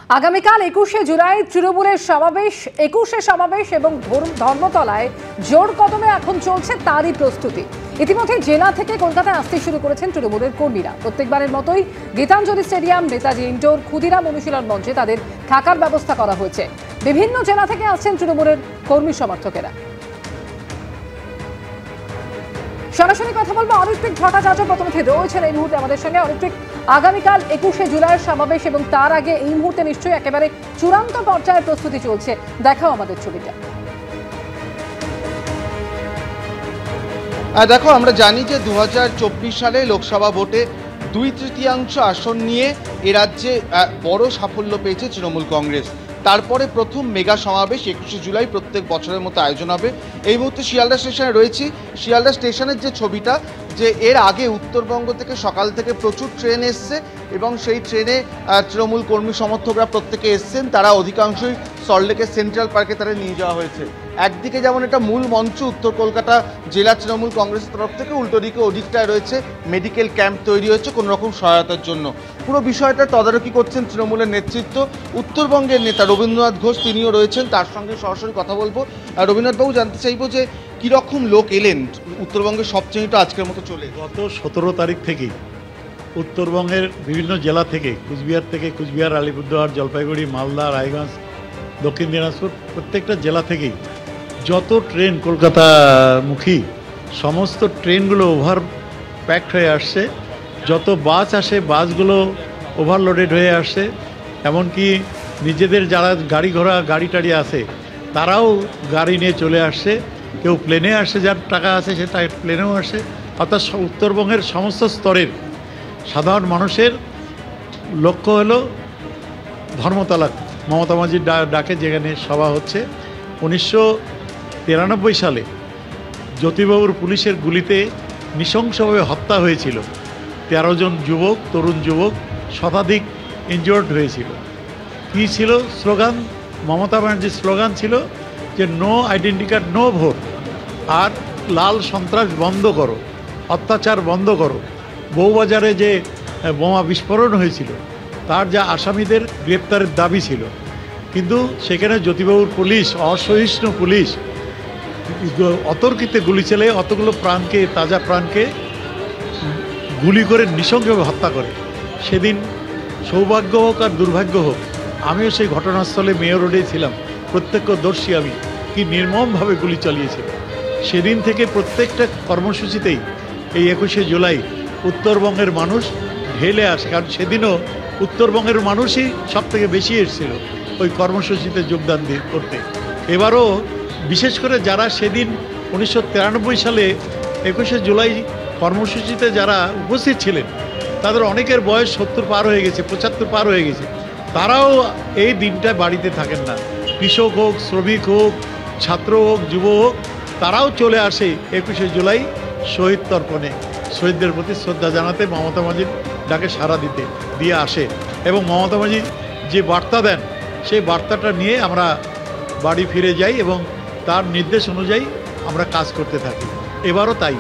আগামীকাল 21শে জুলাই তৃণমূলের সমাবেশ, 21শে সমাবেশ এবং ধর্মতলায় জোর কদমে এখন চলছে তারই প্রস্তুতি। ইতিমধ্যে জেলা থেকে কলকাতায় আসতে শুরু করেছেন তৃণমূলের কর্মীরা। প্রত্যেকবারের মতোই গীতাঞ্জলি স্টেডিয়াম, নেতাজি ইনডোর, ক্ষুদিরাম অনুশীলন মঞ্চে তাদের থাকার ব্যবস্থা করা হয়েছে। বিভিন্ন জেলা থেকে আসছেন তৃণমূলের কর্মী সমর্থকেরা। সরাসরি কথা বলবো অরিত্রিক ভট্টাচার্য প্রতিনিধি রয়েছেন এই মুহূর্তে আমাদের সঙ্গে। অরিত্রিক, আগামীকাল 21শে জুলাইয়ের সমাবেশ এবং তার আগে এই মুহূর্তে নিশ্চয়ই একেবারে চূড়ান্ত পর্যায়ের প্রস্তুতি চলছে, দেখাও আমাদের ছবিটা। দেখো, আমরা জানি যে 2024 সালে লোকসভা ভোটে 2/3 আসন নিয়ে এ রাজ্যে বড় সাফল্য পেয়েছে তৃণমূল কংগ্রেস। তারপরে প্রথম মেগা সমাবেশ 21শে জুলাই প্রত্যেক বছরের মতো আয়োজন হবে। এই মুহূর্তে শিয়ালদা স্টেশনে রয়েছি। শিয়ালদা স্টেশনের যে ছবিটা, যে এর আগে উত্তরবঙ্গ থেকে সকাল থেকে প্রচুর ট্রেন এসছে এবং সেই ট্রেনে তৃণমূল কর্মী সমর্থকরা প্রত্যেকে এসছেন। তারা অধিকাংশই সল্টলেকের সেন্ট্রাল পার্কে তারা নিয়ে যাওয়া হয়েছে। একদিকে যেমন এটা মূল মঞ্চ উত্তর কলকাতা জেলা তৃণমূল কংগ্রেসের তরফ থেকে, উল্টো দিকে ওদিকটায় রয়েছে মেডিকেল ক্যাম্প তৈরি হয়েছে কোনো রকম সহায়তার জন্য। পুরো বিষয়টা তদারকি করছেন তৃণমূলের নেতৃত্ব। উত্তরবঙ্গের নেতা রবীন্দ্রনাথ ঘোষ তিনিও রয়েছেন, তার সঙ্গে সরাসরি কথা বলবো। রবীন্দ্রনাথবাবু, জানতে চাইবো যে কীরকম লোক এলেন উত্তরবঙ্গের সব ট্রেনটা আজকের মতো চলে? গত 17 তারিখ থেকেই উত্তরবঙ্গের বিভিন্ন জেলা থেকে, কুচবিহার, আলিপুরদুয়ার, জলপাইগুড়ি, মালদা, রায়গঞ্জ, দক্ষিণ দিনাজপুর, প্রত্যেকটা জেলা থেকেই যত ট্রেন কলকাতামুখী সমস্ত ট্রেনগুলো ওভার প্যাকড হয়ে আসছে। যত বাস আসে বাসগুলো ওভারলোডেড হয়ে আসছে। এমনকি নিজেদের যারা গাড়ি টাড়ি আছে তারাও গাড়ি নিয়ে চলে আসছে। কেউ প্লেনে আসে, যার টাকা আছে সে প্লেনেও আসে। অর্থাৎ উত্তরবঙ্গের সমস্ত স্তরের সাধারণ মানুষের লক্ষ্য হলো ধর্মতলা মমতা মাঝির ডাকে, যেখানে সভা হচ্ছে। 1993 সালে জ্যোতিবাবুর পুলিশের গুলিতে নৃশংসভাবে হত্যা হয়েছিল। 13 জন তরুণ যুবক, শতাধিক ইনজোর্ড হয়েছিল। কী ছিল স্লোগান? মমতা ব্যানার্জির স্লোগান ছিল যে no identity card, no vote, আর লাল সন্ত্রাস বন্ধ করো, অত্যাচার বন্ধ করো। বউবাজারে যে বোমা বিস্ফোরণ হয়েছিল তার যা আসামিদের গ্রেপ্তারের দাবি ছিল, কিন্তু সেখানে জ্যোতিবাবুর পুলিশ, অসহিষ্ণু পুলিশ, অতর্কিতে গুলি চালিয়ে অতগুলো প্রাণকে, তাজা প্রাণকে গুলি করে নৃশংসভাবে হত্যা করে। সেদিন সৌভাগ্য হোক আর দুর্ভাগ্য হোক, আমিও সেই ঘটনাস্থলে মেয়র রোডেই ছিলাম, প্রত্যক্ষদর্শী আমি, কি নির্মমভাবে গুলি চালিয়েছিল। সেদিন থেকে প্রত্যেকটা কর্মসূচিতেই এই 21শে জুলাই উত্তরবঙ্গের মানুষ ঢেলে আসে, কারণ সেদিনও উত্তরবঙ্গের মানুষই সব থেকে বেশি এসেছিল ওই কর্মসূচিতে যোগদান করতে। এবারও বিশেষ করে যারা সেদিন 1993 সালে 21শে জুলাই কর্মসূচিতে যারা উপস্থিত ছিলেন, তাদের অনেকের বয়স 70 পার হয়ে গেছে, 75 পার হয়ে গেছে। তারাও এই দিনটায় বাড়িতে থাকেন না। কৃষক হোক, শ্রমিক হোক, ছাত্র হোক, যুব হোক, তারাও চলে আসে 21শে জুলাই শহীদ তর্পণে, শহীদদের প্রতি শ্রদ্ধা জানাতে, মমতা মাঝির ডাকে সাড়া দিয়ে আসে। এবং মমতা মাঝি যে বার্তা দেন সেই বার্তাটা নিয়ে আমরা বাড়ি ফিরে যাই এবং তার নির্দেশ অনুযায়ী আমরা কাজ করতে থাকি। এবারও তাই।